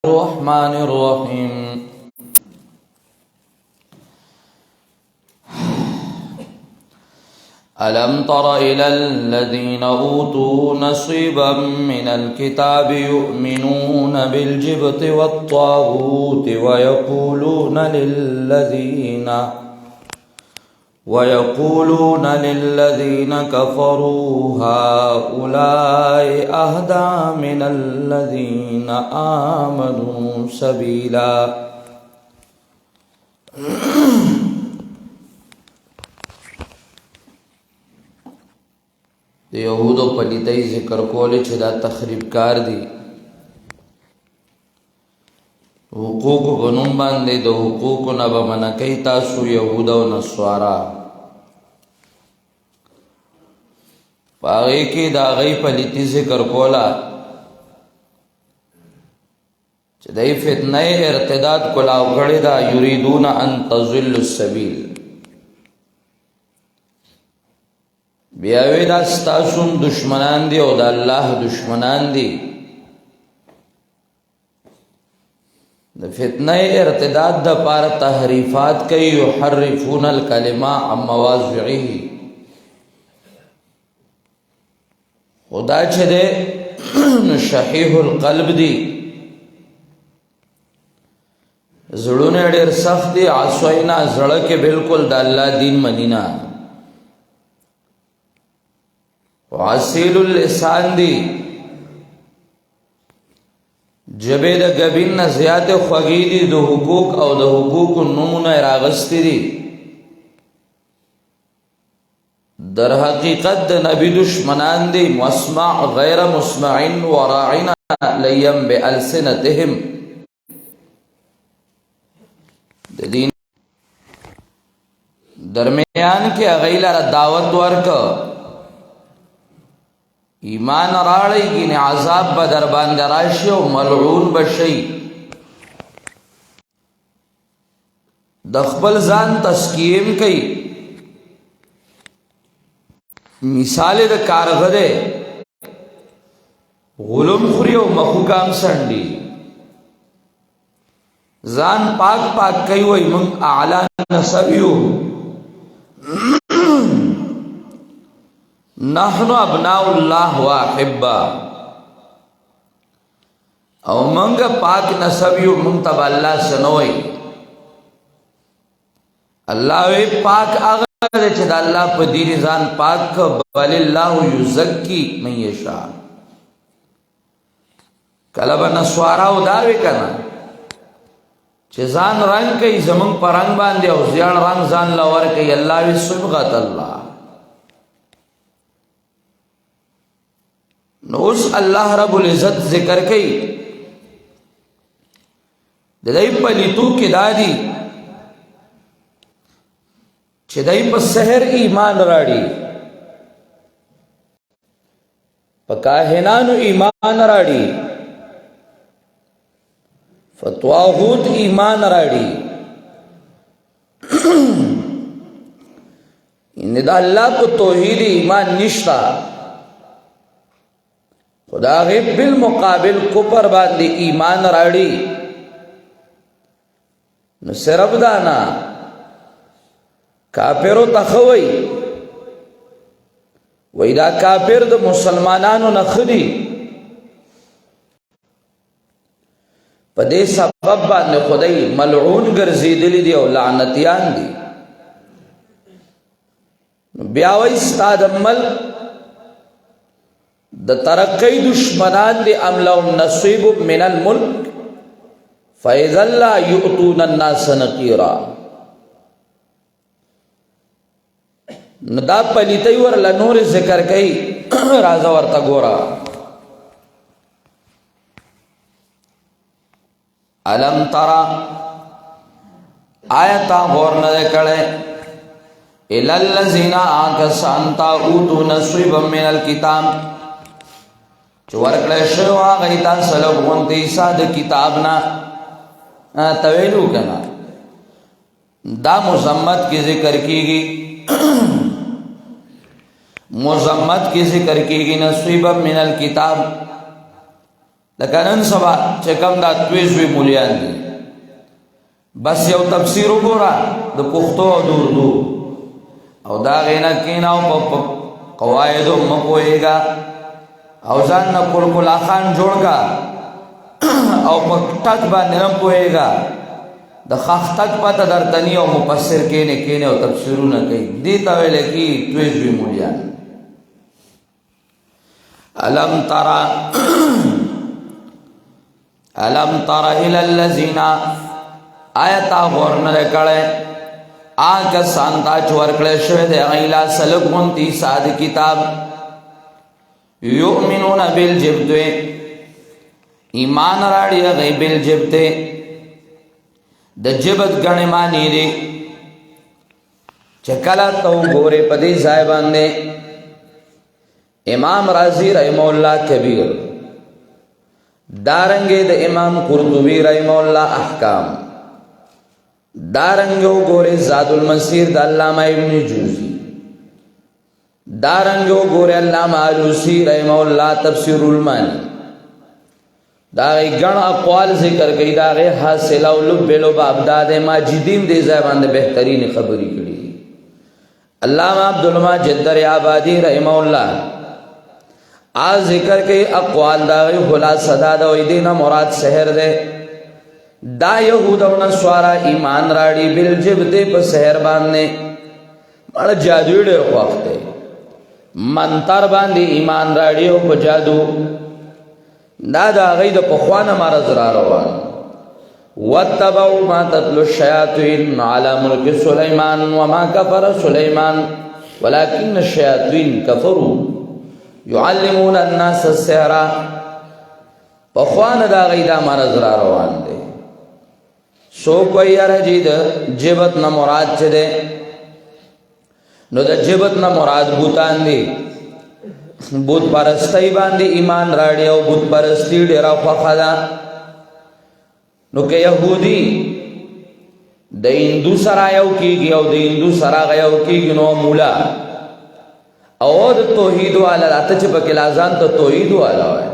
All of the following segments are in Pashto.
الرحمن الرحيم ألم تر إلى الذين أوتوا نصيبا من الكتاب يؤمنون بالجبت والطاغوت ويقولون للذين كفروا هؤلاء أهدى من الذين آمنوا سبيلا. د یهودو پلیتۍ ذکر کولی چې دا تخریب کار دی. حقوق بنوم باندې د حقوقو نه به منع کوي تاسو یهود او نصارا. په هغې کې د هغوی پلیتي ذکر کوله چې دی فتنه ارتداد کلاو کړې ده. یریدون ان تضلوا السبیل. بیا وی دا ستاسو دشمنان دي او د الله دشمنان دي. د فتنه ارتداد د پاره تحریفات کوي. یحرفون الکلمه عن مواضعه. خدا چې ده شحیح القلب دي، زړونه ډېر سخت دي. عصینا زړه کې بالکل د الله دین منینا. وعسیل اللسان دی، جبه د گبین نه زیات خوږی دي. د حقوق او د حقوق نمونه راغستی دي. در حقیقت د نبی دشمنان دي. مسمع غیر مسمعن وراعنا لیم بالسنتهم. د دین درمیان کې غیلر دعوت ورک ایمان راړی کینه عذاب به در باندې راشي او ملعون بشي. د خپل ځان تسکیم کوي. مثال د کارغه ده، غلم خوري او مخوکام سنډي. ځان پاک پاک کوي وای من اعلی نسبیو. نحن ابناء الله واحبا. او منگا پاک نسبیو منتب اللہ سنوئی. اللہ وی پاک آغا دے چھ اللہ پا دین زان پاک کا بل اللہ یزکی من یشا. کلبا نسواراو داوی کنا چھ زان رنگ کئی زمان پا رنگ باندے او زیان رنگ زان لور کئی. اللہ وی صبغت اللہ. نوز اللہ رب العزت ذکر کئی دائی پلیتو کی دادی چھ دائی پا سحر ایمان راڑی، پا کاہنانو ایمان راڑی، فتواغوت ایمان راڑی. ان دا اللہ کو توحید ایمان نشتا. خدا غیب بالمقابل کفر باندې ایمان راړي. نو صرف دانا کافرو تخوي وای دا کافر د مسلمانانو نخدي. په دې سبب باندې خدای ملعون ګرځیدلی دی او لعنتیان دي. بیا وای استاد عمل د ترقی دشمنان دی. ام لهم نصیب من الملک فاذا لا یؤتون الناس نقیرا. ندا پلیتی ورلا نور ذکر کئی. رازا ورطا گورا علم ترا آیتا غور نده کڑے الی الذین آکسانتا اوتو نصیب من الکتاب چو ورکڑے شو آغیتا سلب غنتی ساد کتابنا. تویلو کنا دا مزمت کی ذکر کی گی. مزمت کی ذکر کی گی نصیبا من الکتاب. لکه نن سبا چې کوم دا تویزوي مولیان دي بس یو تفسیر وګوره د پښتو او د اردو او دا غینا کینا او په قواعدو مکوېګا او ځان نه کول خان جوړګا او په ټک باندې نه پوهېګا د خاخ تک پته درتنی او مفسر کینه او تفسیرونه کوي دې ته ویل کی تویزوي مولیان الم تر الى الذين آیت غورن کړه آګه سانتا چور کړه شوی د غیلا سلګونتی ساد کتاب یؤمنون بالجبت ایمان راړي غیب الجبت د جبت غنی معنی دی چکلا تو ګوره پدی ځای باندې امام رازی رحم الله کبیر دارنګه د امام قرطبی رحم الله احکام دارنګو ګوره زاد المسیر د علامه ابن جوزی دارنګو ګوره علامه علوسی رحم الله تفسیر المانی دا غن اقوال ذکر کړي دا غي حاصل او لبلو بابداد ماجدین دې ځای باندې بهترین خبري کړي علامہ عبد المجید در آبادی رحم الله آ ذکر کړي اقوال دا غي خلاصه دا د دینه مراد سحر ده دا يهود او نصارا ایمان راړي بل جبت په سحر باندې مړ جادو ډېر وخت منتر باندې ایمان راړي او په جادو دا غید په خوانه مرز را روان واتبعوا ما تتلو الشياطين على ملك سليمان وما كفر سليمان ولكن الشياطين كفروا يعلمون الناس السحر په خوانه دا غید مرز را روان دي سو کوئی رجید جبت نه مراد چه ده نو د جبت نه مراد بوتان دي بت پرستی باندې ایمان راړي او بت پرستی ډیر خوخدا نو کې يهودي د هندو سره یو کیږي او د هندو سره یو کیږي نو مولا او د توحید والا راته چې په لازان ته توحید والا وای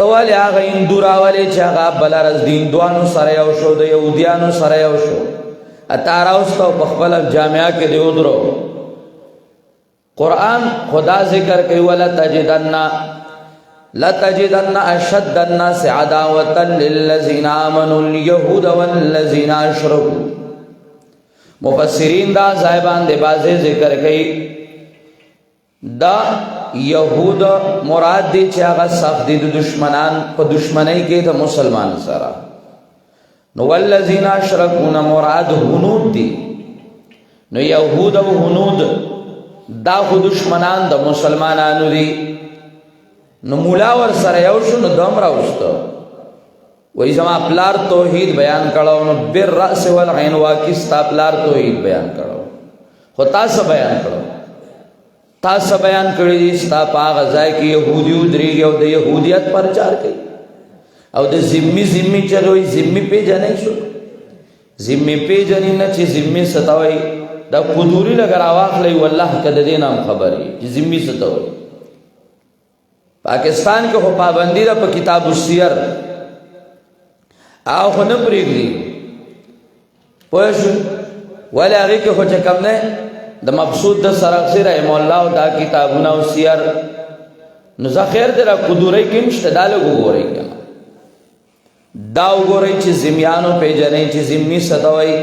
تواله هغه هندو راولې چې هغه بلارز دین دوانو سره یو شو د يهوديانو سره یو شو اتاراوستو په خپل جامعہ کې دی ودرو قرآن خدا ذکر کوي ولا تجدن اشد الناس عداوة للذين آمنوا اليهود والذين اشركوا مفسرین دا صاحبان دے بازے ذکر کوي دا یهود مراد دي چې هغه سخت دي د دشمنان په دشمنی کې د مسلمان سره نو والذین اشرکوا مراد هنود دي نو یهود او هنود دا خو دشمنان د مسلمانانو دي نو مولا ور سره یو شو نو دم راوستو وای زما پلار توحید بیان کړه نو بر راس والعين واکستا پلار توحید بیان کړه خو تاسو بیان کړه تاسو بیان کړی دي ستا پاغه ځای کې يهوديو درېږي او د يهوديت پرچار کوي او د ذمي چلوي ذمي پیژنې شو ذمي پیژنې نه چې ذمي ستوي دا قدوري لګر واخلې والله کده دینام خبري چې ذمي ستوي پاکستان کې هو پابندی ده په کتاب السیر او خو نه پریږدي پوه شو ولې هغه کې خو چې کم نه د مبسوط د سرخسی رحم الله او دا کتابونه او سیر نو ذخیر در قدوري کې مشته داله وګورئ کنه دا وګورئ چې زمیانو پیژنې چې زمي ستوي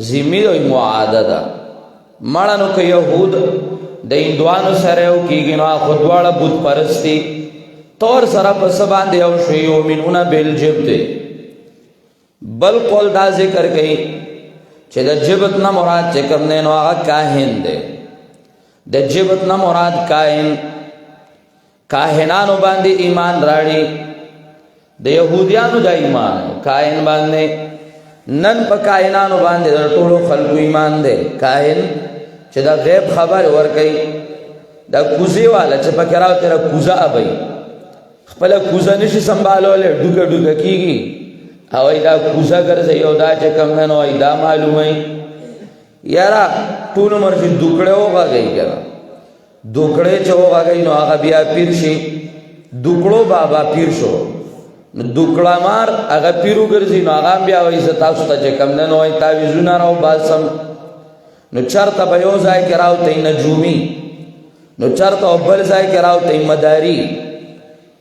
زمي دوی معاده ده مړنو کې يهود د هندوانو سره او کېږي نو خودواړه بت پرستی تور سره په سبا دی او شی او منونه بل جبت بل قول دا ذکر کوي چې د جبت نه مراد چې کوم نه نو هغه کاهن دی د جبت نه مراد کاهنانو باندې ایمان راړي د يهوديانو د ایمان کاهن باندې نن په کاهنانو باندې د ټولو خلکو ایمان دی کاهن چې دا غیب خبر ور کوي دا کوزي والا چې په کراو تر کوزا ابي خپل کوزا نشي سنبالول ډوګه ډوګه کیږي او دا کوزا ګرځي او دا چې کم نه وای دا معلومه یارا ټول مرشي دوکړه وغاږي کنه دوکړه چې وغاږي نو هغه بیا پیر شي دوکړو بابا پیر شو نو دوکړه مار هغه پیرو ګرځي نو هغه بیا وایي زه تاسو ته چې کم نه وایي تعویذونه راو باسم نو چرته به یو ځای کې راوتئ نجومي نو چرته بل ځای کې راوتئ مداري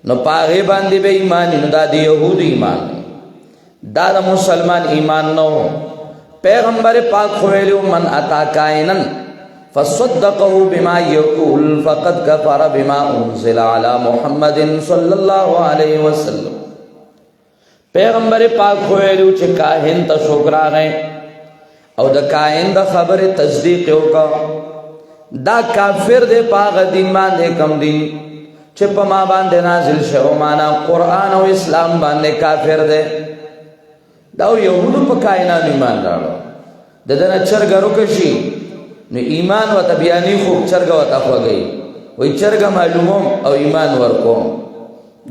نو په هغې باندې به ایمان نو دا د یهودو ایمان دا د مسلمان ایمان نه و پیغمبر پاک خو ویلي من اتا کائنا فصدقه بما يقول فقد كفر بما انزل على محمد صلی الله علیه وسلم پیغمبر پاک خو ویلو چې کاهن ته څوک راغی او د کاهن د خبرې تصدیق وکړه دا کافر دی په هغه دین باندې کم دین چې په ما باندې نازل شوی معنا قرآن او اسلام باندې کافر دی دا یهودو په کائنات ایمان راوړو د دې نه چرګ روکشي نو ایمان و تبیانی خوب چرګ و تخوږي وای چرګ معلوموم او ایمان ورکوم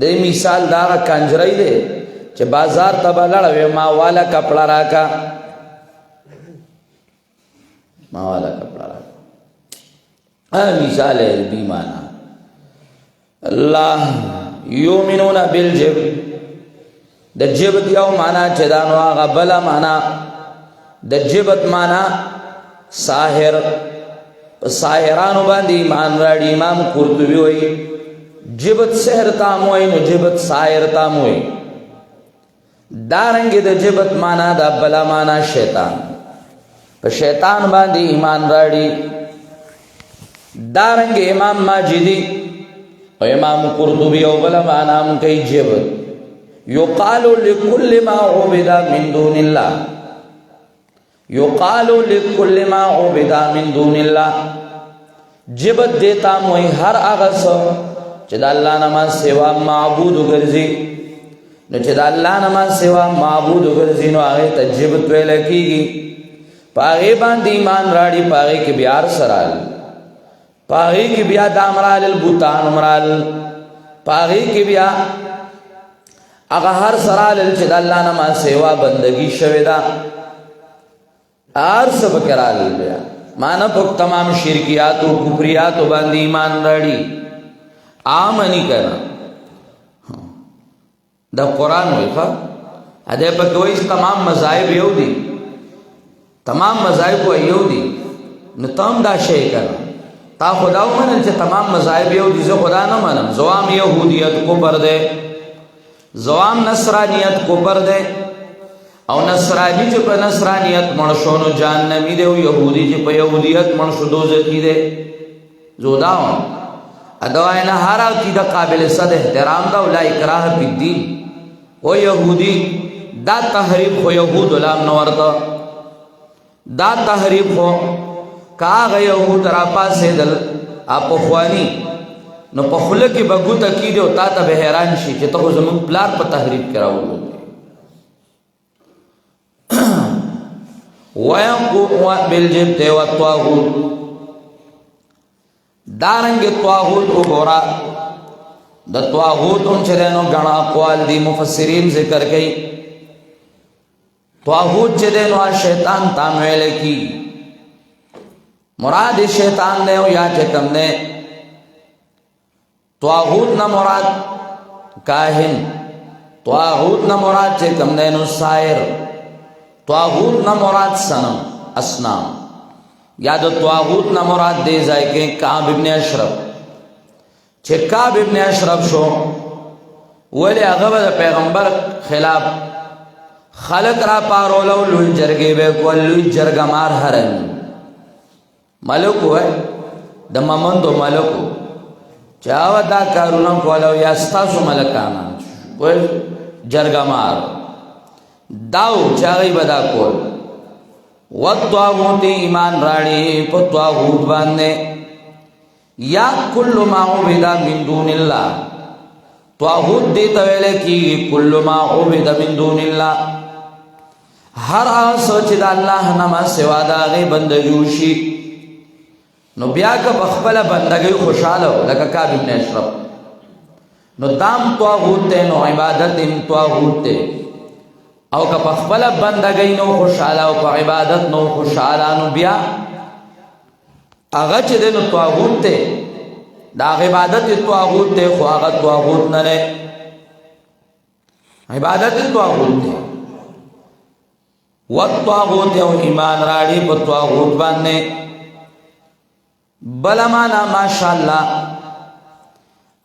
د مثال دا کنجرای دی چې بازار ته بلړ ما والا کپڑا راکا ما والا کپڑا راکا مثال ہے بیمانا الله یؤمنون بالجبت د جبت یو معنا چې دا نو هغه بل معنا د جبت معنا ساحر ساحرانو باندې ایمان راړي امام قرطبي وایي جبت سحر تام وایي نو جبت ساحر تام وایي دارنګ د جبت معنا د بل معنا شیطان په شیطان باندې ایمان راړي دارنګ امام ماجدي او امام قرطبي او بل معنا هم کوي جبت يقال لكل ما عبد من دون الله يقال لكل ما عبد من دون الله جبت دیتا موي هر هغه څه چې د الله نه سوا معبود ګرځي نو چې د الله نه سوا معبود ګرځي نو هغه ته جبت ویل کیږي پاغه باندې ایمان راړي پاغه کې بیا سرال پاغه کې بیا دامرال البوتان مرال پاغه کې بیا هغه هر سرال چې د الله نه سوا بندگی شوی دا ار سب کرال بیا مانا په تمام شرکیات او کفریات باندې ایمان راړي امنی کړه دا قران وایي اده په کوئی تمام مذاهب یو دي تمام مذاهب یو دي نو تام دا شی کړه تا خدا ومنل چې تمام مذاهب یو دي زه خدا نه منم زوام يهودیت کو پر ده زوام نصرانیت کو پر ده او نصرانی چې په نصرانیت منشونو جهنمی دی او يهودي چې په يهودیت منشو دوزخی دی زوداو ادواینا هر عقیده قابل صد احترام دا ولا اکراه فی الدین او يهودي دا تحریف خو يهود لام نو ورته دا تحریف خو کاغه يهود را پاسې دل اپ خوانی نو په خله کې بغوت کی دی او تا ته حیران شي چې ته زمون پلان په تحریف کراو وَيَقُوَ بِالْجِبْتِ وَالطَّاغُوتِ دارنګ طاغوت وګورا د طاغوت هم چرنو غنا اقوال دي مفسرین ذکر کوي طاغوت چې دنو شیطان تام ویل کی مراد شیطان نه یا چې کم نه طاغوت نه مراد کاهن طاغوت نه مراد چې کم نه نو سایر طاغوت نہ مراد صنم اصنام یا د طاغوت نہ مراد دے ځای کې کعب ابن اشرف چې کعب ابن اشرف شو ولی هغه د پیغمبر خلاف خلق را پارولو لوی جرګې به کول لوی جرګمار هرن ملک وای د ممندو ملکو چاو دا کارونه کولو یا ستاسو ملکانه وای جرګمار داو چاغی بدا کول والطاغوت ایمان راړي په طاغوت باندې یا کل ما عبد من دون الله طاغوت دې ته ویل کی کل ما عبد من دون الله هر هغه چې د الله نه سوا د هغه بندګي شي نو بیا که خپل بندګي خوشاله لکه کعب ابن اشرف نو دام طاغوت ته نو عبادت ان طاغوت ته او که په خپل بندګۍ نو خوشاله او په عبادت نو خوشاله نو بیا هغه چې د طاغوت ته دا عبادت طاغوت ته خو هغه طاغوت نه نه عبادت طاغوت ته والطاغوت او ایمان راړي په طاغوت باندې بل معنا ماشاءالله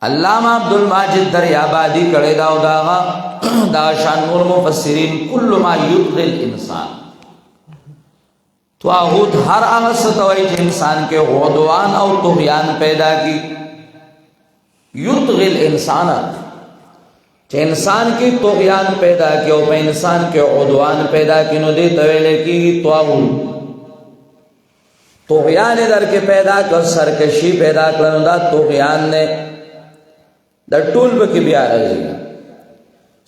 علامہ عبد الماجد دریابادی کړه دا او دا شان نور مفسرین کل ما یطغی الانسان طاغوت ہر هغه ستوي چې انسان کې عدوان او طغیان پیدا کی یطغی الانسان چې انسان کې طغیان پیدا کی او په انسان کې عدوان پیدا کی نو دې تویل کی طاغوت طغیان در کې پیدا کړ سرکشي پیدا کړ دا طغیان نه د ټول به کې بیا راځي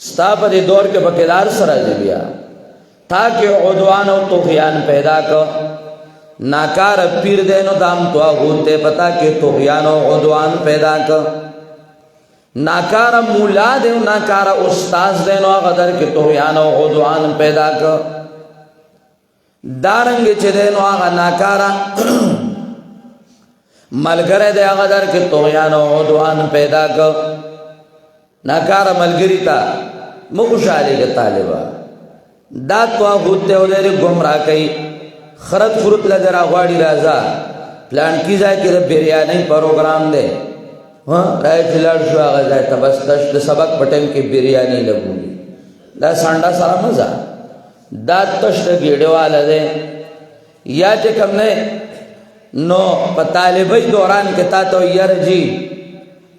ستا په دې دور کې بکیدار سره راځي بیا تاکہ عدوان و طغیان پیدا کر ناکار پیر دینو دام طاغوت تے پتا کہ طغیان و عدوان پیدا کر ناکار مولا دینو ناکار استاذ دینو غدر کہ طغیان و عدوان پیدا کر دارنگ چھ دینو آغا ناکارا ملگر دے غدر کہ طغیان و عدوان پیدا کر ناکار ملگری تا مخشالی کے طالبہ دا طاغوت ته ولري گمراه کوي خرط خرط لګرا غواړي راځه پلان کی ځای کې د بریاني پروګرام دی ها راځي لړ شو هغه ځای ته بس د سبق پټم کې بریاني لګولي دا سانډا سره مزه دا تشت ګډواله ده یا چې کوم نه نو په طالبای دوران کې تا ته یارجی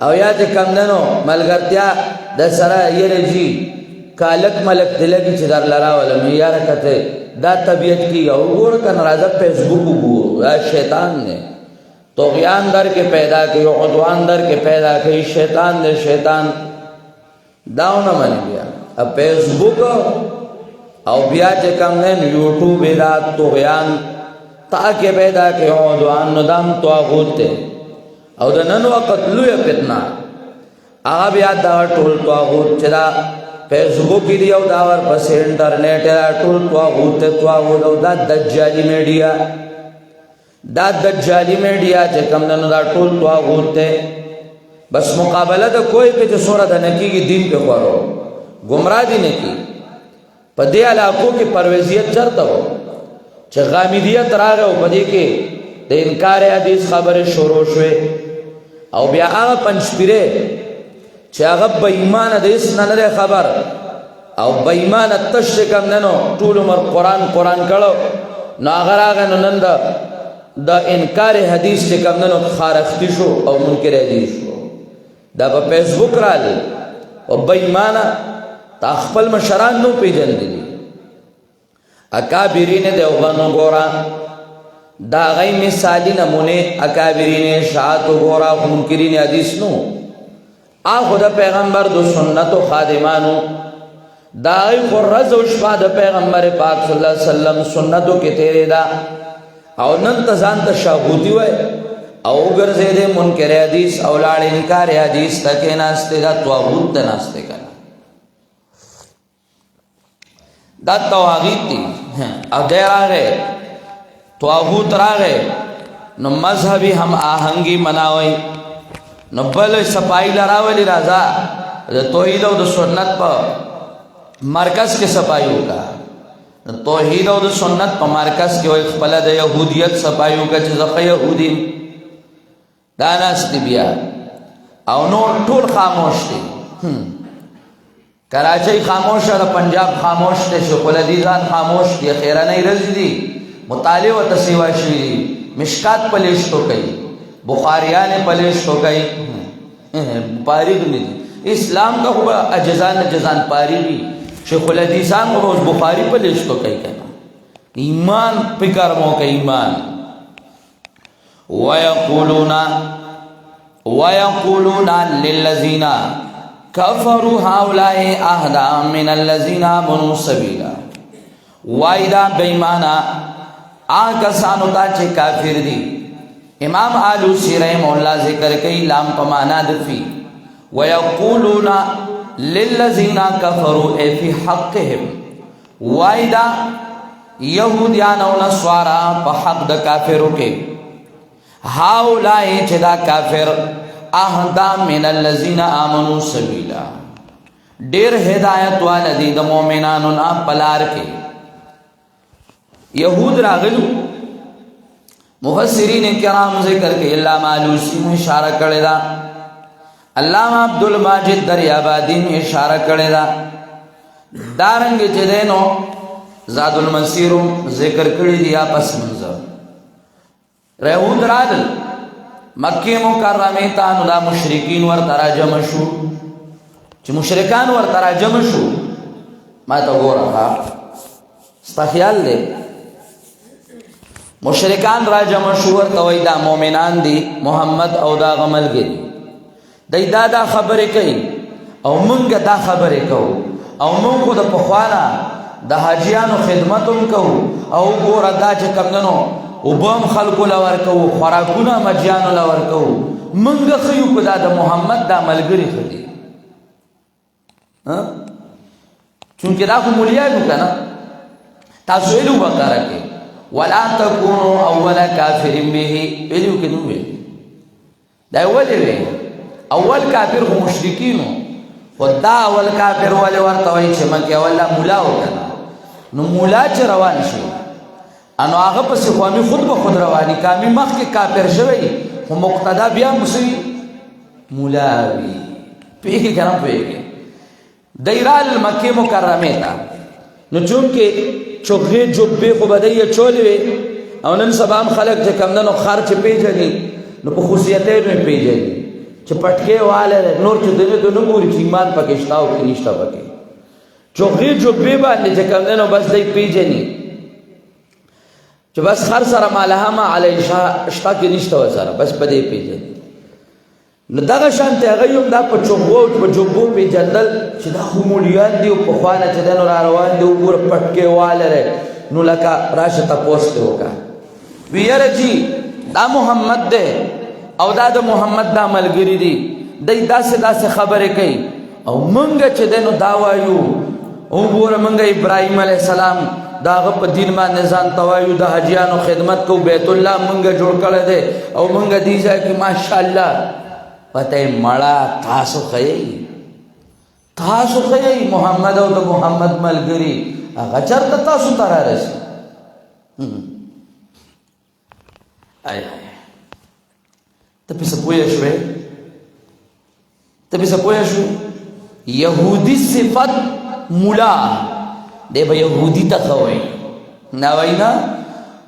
او یا چې کوم نه نو ملګرتیا د سره یارجی کالک ملک دلګي چې در لرا ول مې یار کته دا طبیعت کی او ګور کنه راځه فیسبوک وګور دا شیطان نے طغیان در کې پیدا کی عدوان در کې پیدا کی شیطان دے شیطان داونه باندې بیا اب فیسبوک او بیا چې کوم نه یوټیوب دا طغیان تاکہ پیدا کی عدوان ندم طاغوت ته او د نن وخت لوی فتنه هغه بیا دا ټول طاغوت چې دا فیسبوک دی او دا ور پس انټرنیټ ټول طاغوت او دا دجالی میډیا چې کوم نه دا ټول طاغوت ته بس مقابله د کوئی په صورت د نکیږي دین په خورو گمراه دي نه کی په دې علاقو کې پرویزیت چرته و چې غامیدیت راغه او په دې کې د انکار حدیث خبره شروع شوه او بیا هغه پنځپیره چې هغه بې ایمان د اس نه خبر او بې ایمان تشکم ننو ټول عمر قران کړه نو هغه نن د انکار حدیث چې کوم ننو خارختی شو او منکر حدیث شو دا په فیسبوک راځي او بې ایمان تا خپل مشران نو پیژندل اکابرین دیوبند ګورا دا غي مثالی نمونه اکابرین شاعت ګورا منکرین حدیث نو خود پیغمبر دو سنت و خادمانو دائی خورز و شپا دا پیغمبر پاک صلی اللہ علیہ وسلم سنتو کے تیرے دا او نن تزان تا شاہوتی ہوئے او گرزے دے منکر حدیث او لاڑ انکار حدیث تکے ناستے دا طاغوت دا ناستے کنا دا تواغیت تی او دیر آگئے طاغوت راگئے نو مذہبی ہم آہنگی مناوئی نو بل صفائی لراولی رازا توحید او د سنت په مرکز کې صفائی وکا توحید او د سنت په مرکز کې وای خپل د يهودیت صفائی وکا چې زخه يهودي دا ناس دی بیا او نو ټول خاموش دي کراچۍ خاموش ده پنجاب خاموش ده شیخ الحدیثان خاموش دي خیره نه رزدي مطالعه او تسیوا شوی مشکات پلیشتو کوي بخاریان پلیش ہو گئی پاری دنی اسلام کا خوبا اجزان پاری بھی شیخ الحدیثان کو اس بخاری پلیش تو کئی کہنا ایمان پکرموں کا ایمان وَيَقُولُونَ لِلَّذِينَ كَفَرُوا هَؤُلَاءِ أَهْدَىٰ مِنَ الَّذِينَ آمَنُوا سَبِيلًا وَإِذَا بَيْمَانَ آکسانو تا چه کافر دی امام آلوسی رحم اللہ ذکر کئی لام پمانا دفی وَيَقُولُونَ لِلَّذِينَ كَفَرُوا اے فی حقهم وائدہ یہودیان و نسوارا پا حق دا کافرو کے ہاؤلائی چه دا کافر اهدا من الذين آمنوا سبیلا ډیر هدایت والدی د مؤمنانو نه پلار کې. یهود راغلو مفسرین کرام ذکر کې علامہ علوسی نے اشارہ کړی دا، علامہ عبدالماجد دریابادی نے اشارہ کړی دا، دارنګ چې دینو زاد المسیر ذکر کړی دی پس منظر. یهود راغل مکه مکرمه ته نو دا مشرکین ورته راجم شو. چې مشرکان ورته راجم شو ما ته ګوره ستا خیال دی مشرکان راجم شو ورته وای دا مؤمنان دي محمد او دا غملګي دی دا خبرې کوي او مونږ دا خبرې کوو او مونږ د پخوانا د حاجیانو خدمتوم کوو او ګوره دا چې کمدنو وبم خلکو لور کوو خوراکونه مجیانو لور کوو مونږ خیو کو دا د محمد دا ملګری خدي چونکه دا خو مولیانو کنه. تاسو ویلو بقره کې ولا تكونوا اول کافر به ویلو کې نو ویل دا ویل اول کافر خو مشرکینو ودا اول کافر ولې ورته وایي چې مکه ولا مولا وکنه نو مولا چې روان شي انو هغه پس خو می خود به خود رواني کامي مخ کې کافر شوی خو مقتدا بیا مسوي مولا وی پیګه کنه پیګه دیرال مکه مکرمه تا نو چون کې چوغې جوبې خو بدایي چولې او نن سبا هم خلک چې کم نو خرچ پیژني نو په خصوصیته نه پیژني چې پټکي واله نور چې دنه ته نو ګوري چې ایمان پکې شتا او کې نشتا پکې چوغې جوبې باندې چې کم نو بس دای پیژني چې بس خر سره مالهما علی شتا کې نشتا وسره بس بده پیژني. نو دغه شانته هغه یوم دا په چوغو په جوبو په جندل چې دا همولیان دی په خوانه چې دنو را روان دی وګور پټکي واله نو لکه راشه تاسو ته وکا ویره جی دا محمد دی او دا د محمد دا ملګری دی دای داسې خبره کوي او مونږ چې دنو دا وایو وګور مونږ ابراهیم علی السلام داغه په دین باندې ځان توایو د حجیانو خدمت کو بیت الله مونږ جوړ کړی دی او مونږ دی چې ماشاءالله پته مړه تاسو خی محمد او د محمد ملګری هغه چرته تاسو ته راشي. آی ته په څه پوه شوې یهودی صفت مولا دی به یهودی ته خوي نه وینا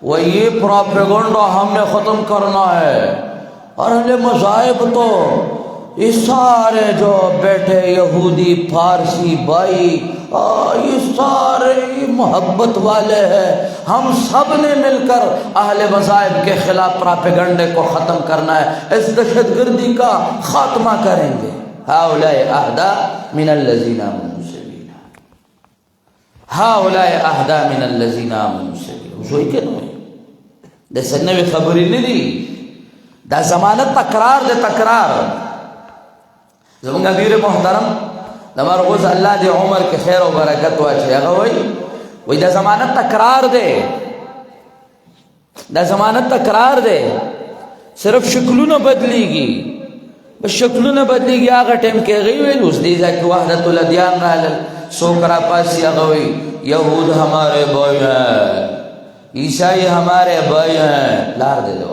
وہ یہ پروپیگنڈا ہم نے ختم کرنا ہے اور مذاہب تو یہ سارے جو بیٹھے یہودی فارسی بھائی یہ سارے محبت والے ہیں ہم سب نے مل کر اہل مذاہب کے خلاف پروپیگنڈے کو ختم کرنا ہے اس دہشت گردی کا خاتمہ کریں گے ہؤلاء اہدی من الذین آمنوا سبیلا ہؤلاء اہدی من الذین آمنوا سبیلا وشوی کنو د سنوي خبرې نه دي دا زمانه تکرار دے تکرار. زمونږ امیر محترم د مرغوز الله دې عمر کې خیر او برکت واچي هغه وای دا زمانه تکرار دے دا زمانه تکرار دے صرف شکلونه بدلیږي بس شکلونه بدلیږي هغه ټیم کې غي ویل اوس دې ځکه وحدت الادیان رالل سوکرا پاسی هغه وای یهود ہمارے بھائی ہیں عیسائی ہمارے بھائی ہیں لار دے دو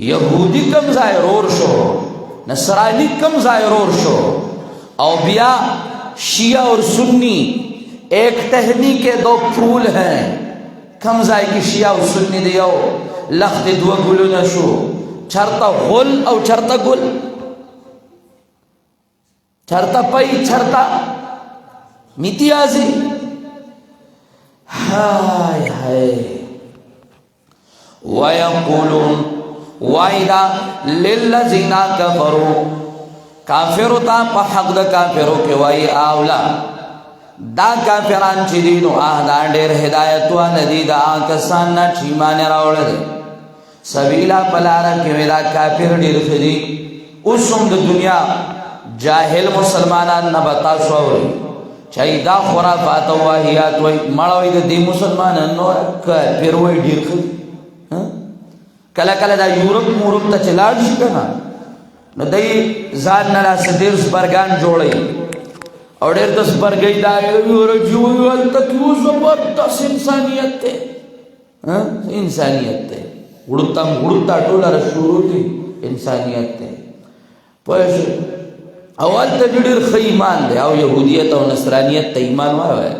یہودی کم ظاہر اور شو نصرانی کم ظاہر اور شو او بیا شیعہ اور سنی ایک ٹہنی کے دو پھول ہیں کم ظاہر کی شیعہ اور سنی دیو لخت دو گلو نشو چھرتا غل او چھرتا گل چھرتا پئی چھرتا میتی آزی ہائے ہائے وَيَقُولُونَ وَإِذَا لِلَّذِينَ كَفَرُوا کافرو تا پا حق دا کافرو کے وائی آولا دا کافران چی دینو آہدا دیر ہدایتو ندی دا آکسان نا چیمان راوڑ دے سبیلا پلارا کمیدا کافر دیر خدی اسم دا دنیا جاہل مسلمانان نبتا سوری چاہی دا خرافات واہیات وی مڑوی دا دی مسلمانان نو کافر وی دیر خدی کله کله دا یورپ مورپ ته چې لاړ شي که نه نو دی ځان نه داسې ډېر سپرګان جوړوي او ډېر د سپرګۍ دا یورجي وایي هلته کې و زبردست انسانیت دی انسانیت دی وړتا ټوله را شروع دي انسانیت دی پوه شو او هلته ډېر ښه ایمان دی او یهودیت او نصرانیت ته ایمان وایه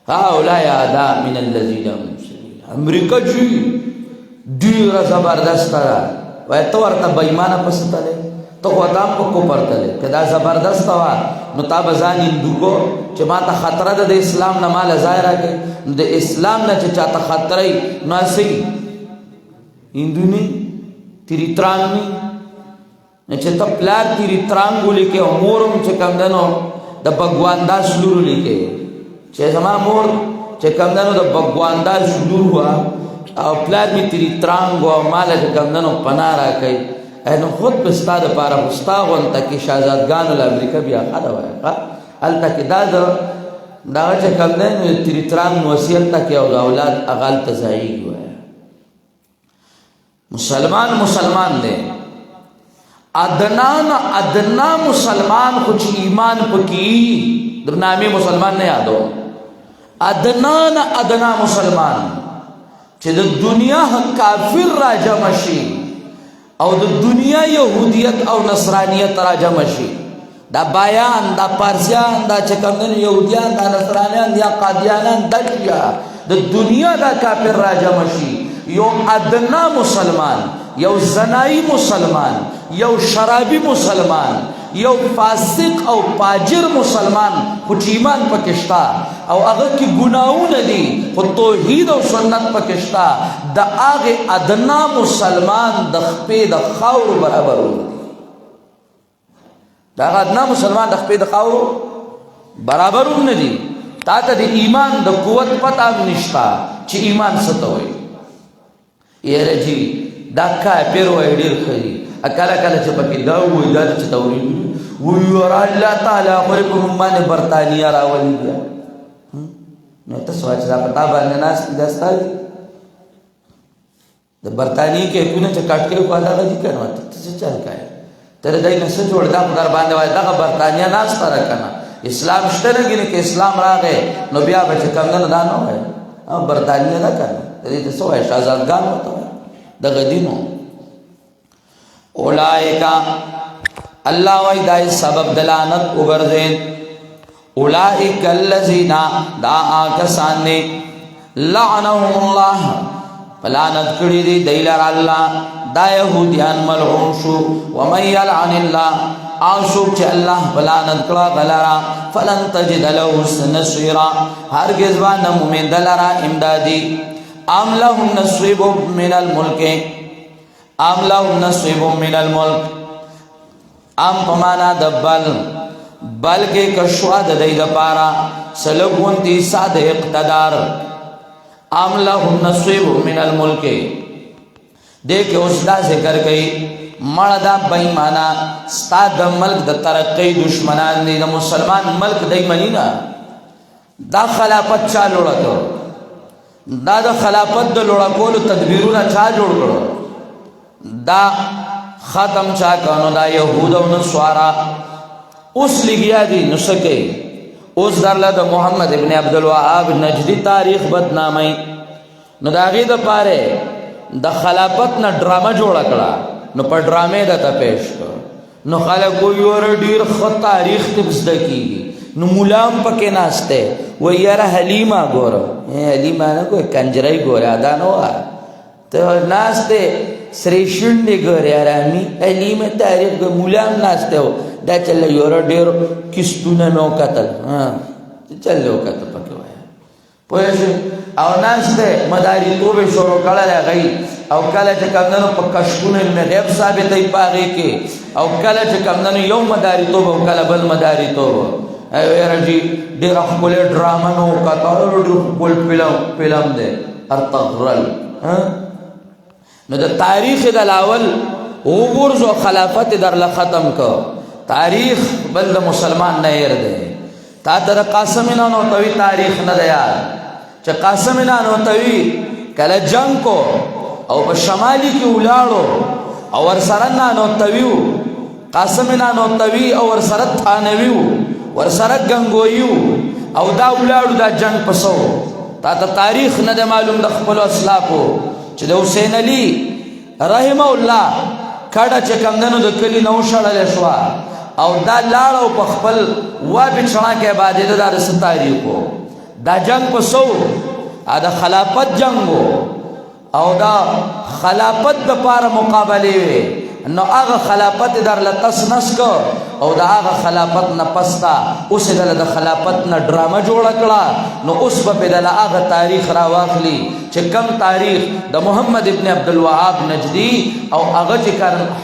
که هؤلاء اعداء من الذین آمنوا سبیلا امریکا چې ډېره زبردسته ده وایي ته ورته به ایمانه پسې تللی ته خو دا په کفر تللی که دا زبردسته وه نو تا به ځان هندو کو چې ما ته خطره ده د اسلام نه ماله ځای راکړي نو د اسلام نه چې چاته خطره وي نو هسې هندو نه تیری ترانګ نه چې ته پلار تیری ترانګ ولیکې او مور هم چې کوم دی نو د بګوانداز لور ولیکې چې زما مور چې کوم دی نو د بګوانداز لور وه او پلار مې تیری ترانګ و او ماله چې کوم دی نو پناه راکوي نو خود به ستا دپاره خو ستا غونته کې شهزادګانو له امریکا بیا ښه ده وایه هلته کې دا دغه چې کوم دی نو تیری ترانګ نوسي هلته کې او د اولاد هغه هلته ځایږي وایه مسلمان دی ادنا مسلمان خو چې ایمان پکې در نامې مسلمان نه یادو ادنا مسلمان چې د دنیا کافر را جمع شي او د دنیا یهودیت او نصرانیت را جمع شي دا بایان دا پارسیان دا چې کوم دي یهودیان دا نصرانیان یا قادیانان د دنیا دا کافر را جمع شي یو ادنا مسلمان یو زنائی مسلمان یو شرابی مسلمان یو فاسق او پاجر مسلمان خو چې ایمان پکې شته او هغه کې ګناهونه دي خو توحید او سنت پکې شته د هغې ادنا مسلمان د خپې د خاورو برابر دي د هغه ادنا مسلمان د خپې د خاورو برابر هم نه دي تا ته د ایمان د قوت پته هم نشته چې ایمان څه ته وایي یاره جي دا کافر وایي ډېر ښه دي کله کله چې پکې دا وایي دا چې ته وایي ویوره الله تعالی خورې په موږ باندې برطانیه راولي بیا نو ته څه وایه چې دا په تا باندې ناست دي دا ستا دي د برطانیې کیکونه چې کټ کوي خو هغه دي که نه ته څه چل کوې ته د دی نه څه جوړ دا خو در باندې وایي دغه برطانیه ناسته ده که نه اسلام شته نه ګینې که اسلام راغی نو بیا به چې کوم ده نو دا نه وایي برطانیه ده که نه ته دې ته څه وایي شهزادګان ورته وایي دغه دینو اولئکا اللہ وی دائی سبب دلانت اگرزین اولئک اللذین دا آکسان نے لعنهم اللہ فلانت کری دی دیلر اللہ دا یہودیان ملعون شو ومن یلعن اللہ آسوک چه اللہ فلانت کرا دلرا فلن تجد له نصیرا ہرگز با نمومن دلرا امدادی ام لهم نصیب من الملک ام لهم نصیب من الملک ام پمانا دبل بلکہ کشوا د دی د پارا سلگون تی ساد اقتدار ام لهم نصیب من الملک دیکھ اس دا ذکر کئی مردا بیمانا ستا د ملک د ترقی دشمنان دی د مسلمان ملک دی منینا دا خلافت چا لوڑا تو دا د خلافت د لوڑا کولو تدبیرونا چا جوڑ کرو دا ختم چا کنو دا یهود و نصوارا اس لگیا دی نسکے اس درلہ دا محمد ابن عبدالوہاب نجدی تاریخ بدنامی نو دا غی دا پارے دا خلافت نا ڈرامہ جوڑا کڑا نو پر ڈرامے دا تا پیش کر نو خلق کوئی اور دیر خط تاریخ تبس دا کی گی نو مولام پکے ناستے وہ یارا حلیمہ گورا حلیمہ نا کوئی کنجرائی گورا دانو آ تو ناستے سری شنڈے گورے آرامی علیم تاریخ گو مولام ناستے ہو دا چل یورا دیر کستونا میں قتل چل لے قتل پکے ہویا پویشو او ناستے مداری توبے شروع کڑا لے گئی او کلا چکمدنو پا کشکون علم غیب ثابتی پاگے کے او کلا چکمدنو یو مداری توبہ او کلا بل مداری توبہ ایو یرا جی دیر اخبولی ڈرامنو قتل دیر اخبول فلم دے ارتغرل نو دا تاریخ دا لاول اوگرز و خلافت در لختم کو تاریخ بل دا مسلمان نیر دے تا در قاسمنا نوتوی تاریخ ندیار چا قاسمنا نوتوی کل جنگ کو او په شمالي کې ولاړو او ورسره نانوتوي وو قاسم نانوتوي او ورسره تھانوي وو ورسره ګنګوي وو او دا ولاړو دا جنگ پسو تا ته تاریخ نه معلوم د خپل اسلافو چې د حسین علي رحم الله کډه چې کمندنو د کلی نو شړل شو او دا لاړو په خپل وا بچنا کې عبادت دار ستاریخو دا جنگ پسو دا خلافت جنگو او دا خلافت د پاره مقابله وي نو هغه خلافت در لتس نسکو او دا هغه خلافت نه پستا اوس د خلافت نه ډرامه جوړ کړه نو اوس په دل هغه تاریخ را واخلي چې کم تاریخ د محمد ابن عبد الوهاب نجدي او هغه چې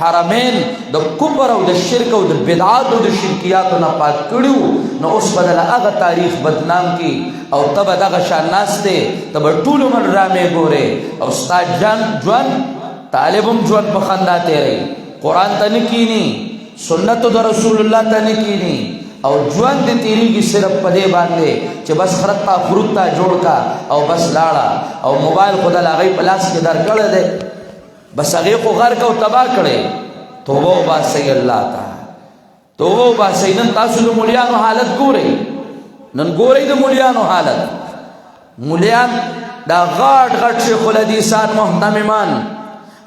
حرمین د کفر او د شرک او د بدعات او د شرکیات نه پاک کړو نو اوس په دل هغه تاریخ بدنام کی او تب دغه شان ناشته تب ټول عمر ډرامه ګوره او استاد جان ځوان طالبم ژوند په خندا تیری قرآن ته نه کینی سنت د رسول الله ته نه کینی او ژوند دې تیریږي صرف په دې باندې چې بس خرطا فروتا جوړ کا او بس لاړه او موبایل خدا لاغی پلاس کې در کړه دې بس هغه خو غر کو تبا کړي توبه واسي الله تا توبه واسي نن تاسو د مليانو حالت ګورئ نن ګورئ د مليانو حالت مليان دا غټ شیخ الحدیثان محتممان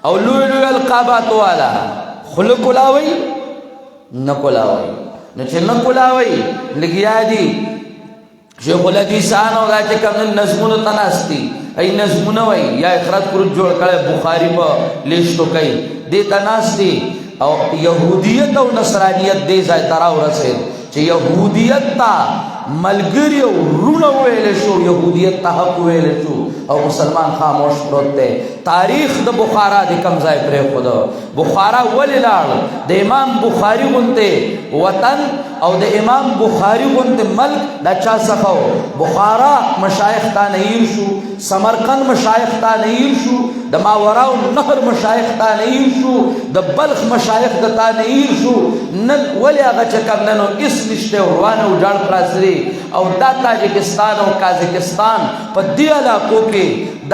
او لوی لوی القابات والا خلق کلاوی نکلاوی نچه نکلاوی لگیا دی شیخ الحدیثان او دا چې کوم نظمونو تناستی ای نظمونه وی یا اخراج کرد جوړ کړي بخاری په لیستو کوي دې تناستی او يهودیت او نصرانیت دې ځای ترا ورسید چې يهودیت تا ملګری او رونه ویل شو يهودیت ته حق ویل شو او مسلمان خاموش پروت دی تاریخ د بخارا د کم ځای پر خود بخارا وللاړ د امام بخاری غونته وطن او د امام بخاری غونته ملک د چا څخه بخارا مشایخ تا نه شو سمرقند مشایخ تا نه شو د ماوراء النهر مشایخ تا نه شو د بلخ مشایخ د تا نه شو نن ولی هغه چې کم ننو اس نشته روانه او جړ پراسري او دا تاجکستان او قازقستان په دی علاقو کې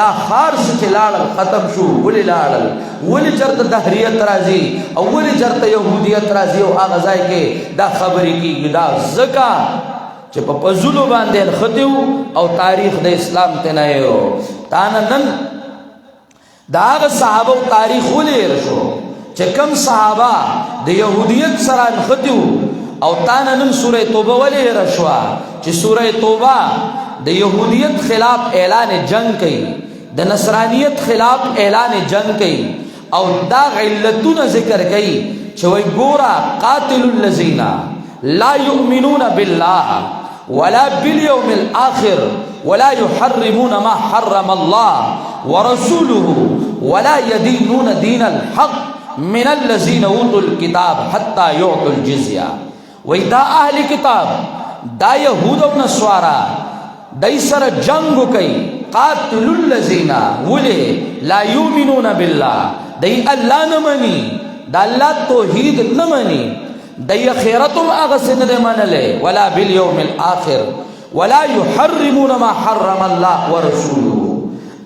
دا خارس چې لاړل ختم شو ولی لاړل ولی چرته دهریت راځي او ولی چرته يهودیت راځي او هغه ځای کې دا خبرې کیږي دا زکا چې په پزلو باندې خدیو او تاریخ د اسلام ته نه یو تانن دا هغه صحابه او تاریخ ولې رشو چې کم صحابه د يهودیت سره خدیو او تانن سوره توبه ولې رشوا چې سوره توبه د يهودیت خلاف اعلان جنگ کړي د نصرانیت خلاف اعلان جنگ کړي او دا علتونه ذکر کړي چې وای ګورا قاتل الذين لا يؤمنون بالله ولا باليوم الاخر ولا يحرمون ما حرم الله ورسوله ولا يدينون دين الحق من الذين اوتوا الكتاب حتى يعطوا الجزيه وإذا أهل كتاب دا يهود و نصارى دای سره جنگ کوي قاتل الذين ولي لا يؤمنون بالله دای الله نه مني د الله توحید نه مني دای خیرتم اغسن نه منله ولا باليوم الاخر ولا يحرمون ما حرم الله ورسوله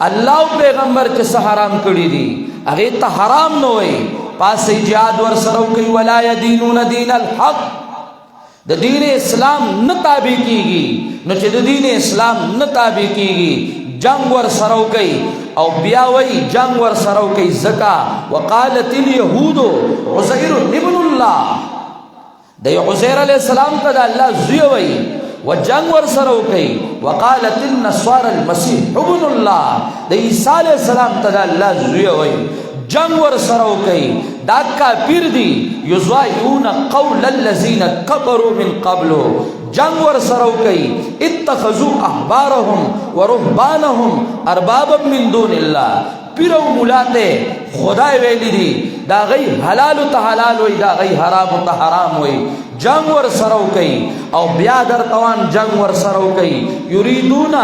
الله پیغمبر چې حرام کړی دي هغه ته حرام نه وي پاسې جهاد ور سره کوي ولا يدينون دين الحق د دین اسلام نه تابع کیږي نو چې د دین اسلام نه تابع کیږي جنگ ور سره کوي او بیا وای جنگ ور سره کوي زکا وقالت اليهود عزير ابن الله د عزير علیہ السلام ته الله زوی وای وجنگ ور سره کوي وقالت النصارى المسيح ابن الله د عیسی علیہ السلام ته الله زوی وای جنگ ور سره کوي دا کافر دي یزایون قول الذين كفروا من قبل جنگ ور سره کوي اتخذوا احبارهم ورهبانهم اربابا من دون الله پیرو مولاته خدای ویلی دي دا غي حلال ته حلال وي دا غي حرام ته حرام وي جنگ ور سره کوي او بیا در توان جنگ ور سره کوي یریدون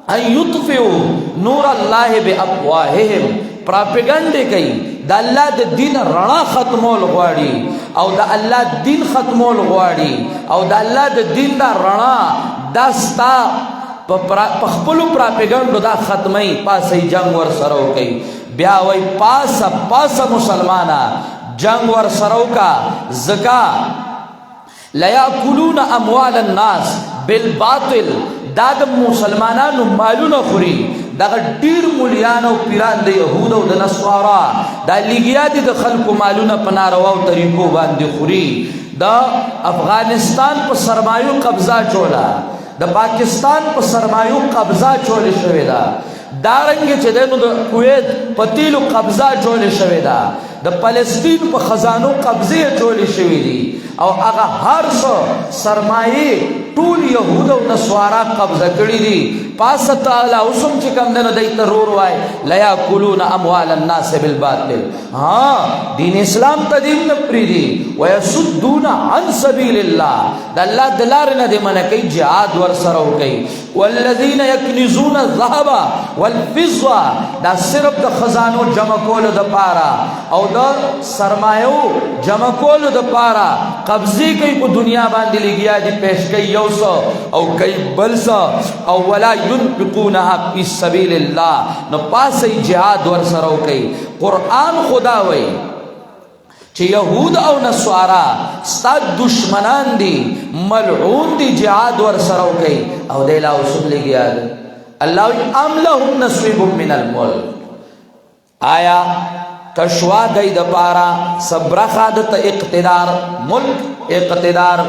ان يطفئوا نور الله بافواههم پراپګاندا کوي د الله د دین رڼا ختمول غواړي او د الله دین ختمول غواړي او د الله د دین دا رڼا دستا په خپلو پراپیګنډو دا ختموي پاسئ جنګ ورسره وکئ بیا وایي پاسه مسلمانه جنگ ورسره وکړه ځکه لیاکلون اموال الناس بالباطل دا د مسلمانانو مالونه خوري دغه ډیر مولیان او پیران د یهود او د نصارا دا لګیا دي د خلکو مالونه په نارواو طریقو باندې خوري د افغانستان په سرمایو قبضه چولا د پاکستان په سرمایو قبضه چولې شوې ده دارنګه چې دنو د کویت په تیلو قبضه چولې شوې ده د فلسطین په خزانو قبضه چولې شوې دي او هغه هر څه سرمایه ټول یهود او نصارا قبضه کړی دي پاسه تعالی اوسم چې کوم دنو دای ترور وای لیاکلون اموال الناس بالباطل ها دین اسلام ته دین نه پریدي ويصدون عن سبيل الله د الله دلار نه دی منکې jihad ور سره وکي والذین یکنزون الذهب والفضه دا صرف د خزانو جمع کولو د پاره او د سرمایو جمع کولو د پاره قبضه کوي په دنیا باندې لګیا دي پېښ کوي یو او کوي بل او ولا ينفقونها في سبيل الله نو پاسي جهاد ور سره کوي قران خدا وای چې يهود او نصارا ستاد دشمنان دي ملعون دي جهاد ور سره کوي او دلا وسل لګیا دي الله ام لهم نصيب من الملك آیا کشوا دای د پارا صبر خادت اقتدار ملک اقتدار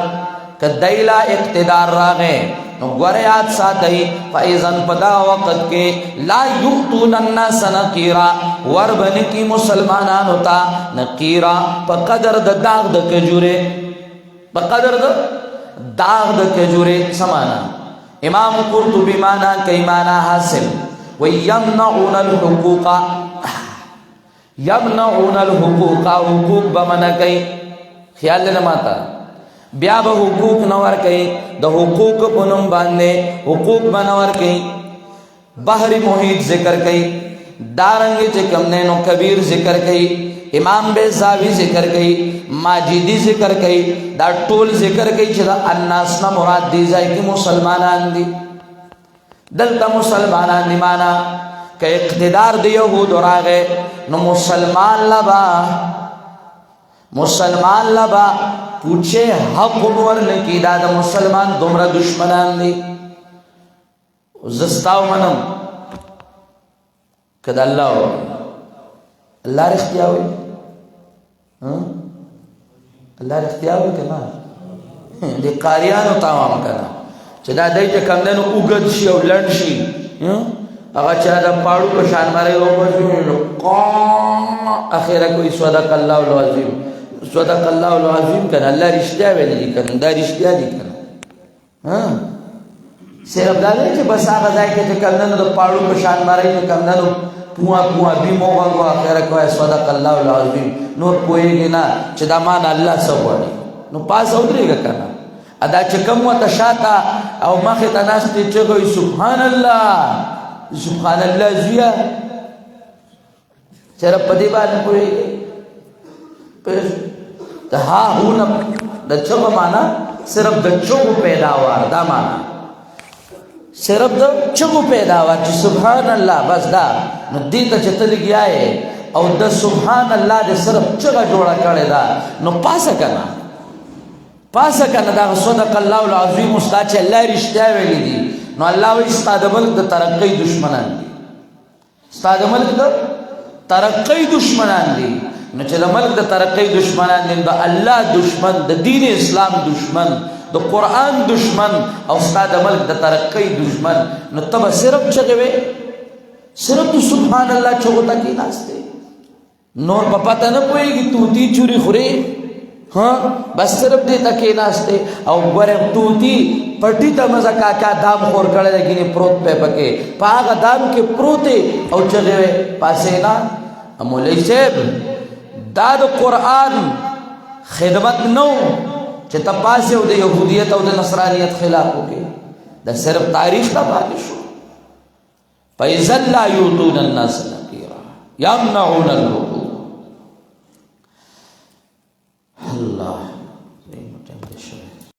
کدیلا اقتدار راغې نو غریات ساتي فاذن پدا وخت کې لا یؤتون الناس نقیرا ور بن کی مسلمانانو ته نقیرا په قدر د داغ د کجوره په قدر د داغ د کجوره سمانا امام قرطبی معنا کوي معنا حاصل ويمنعون الحقوق یمنعون الحقوق حقوق بمنع کوي خیال نه ماتا بیا به حقوق نور کوي د حقوق په نوم باندې حقوق بنور کوي بحری محیط ذکر کوي دارنګ چې کوم نه نو کبیر ذکر کوي امام بیزاوی ذکر کوي ماجدی ذکر کوي دا ټول ذکر کوي چې د الناس نه مراد دي ځای کې مسلمانان دي دلته مسلمانان دي معنا که اقتدار د یهود راغې نو مسلمان لبا پوچھے حق ورنکی دا دا مسلمان دومره دشمنان دی زستاو منم کدا اللہ رختیاوی اللہ رختیاوی کنا دی قاریانو تاوام کنا چه دا دی چه کم دنو اگد شی او لند شی اگا چه دا پاڑو پشان مارے اخیرہ کوئی صدق اللہ العظیم صدق اللہ العظیم کنا اللہ رشتہ ویلی کنا دا رشتہ دی کنا صرف دا نہیں چه بس آگا دائی که چه کم دنو دا پاڑو پشان مارے چه کم دنو پوها بی موغا گو آخیرہ کوئی صدق اللہ العظیم نور پوئے گی نا چه دا مان اللہ سوانی نو پاس ادری گا کنا ادا چه کم و تشاتا او مخی تناستی چه گوی سبحان اللہ زویا چرا پدی بات پوئے گی دا ہا ہونا دا چگو مانا صرف دا چگو پیداوار دا مانا صرف دا چگو پیداوار چی سبحان اللہ بس دا نو دیتا چتل گیا ہے او دا سبحان اللہ دے صرف چگا جوڑا کرے دا نو پاسا کنا دا صدق اللہ العظیم استا چی اللہ رشتہ ویلی دی نو اللہ وی استا دا ملک دا ترقی دشمنان دی استا دا ملک دا ترقی دشمنان دی نو چی دا ملک دا ترقی دشمنان دی دا اللہ دشمن دا دین اسلام دشمن دا قرآن دشمن او استا دا ملک دا ترقی دشمن نو تب صرف چگوے صرف تو سبحان اللہ چگوتا کی ناستے نور پاپاتا نا پوئے گی توتی چوری خورے ہاں بس صرف دیتا کی ناستے او گورے توتی پٹی تا مزا کاکا دام خور کڑے لیکن پروت پہ پکے پاگا دام کے پروتے او چگوے پاسے نا مولی صاحب داد قرآن خدمت نو چتا پاسے او دے یہودیت او دے نصرانیت خلاف ہو کے دا صرف تاریخ تا باقی شو فَإِذَا لَا يُؤْتُونَ النَّاسَ نَقِيرًا يَمْنَعُونَ الْحُقُوقَ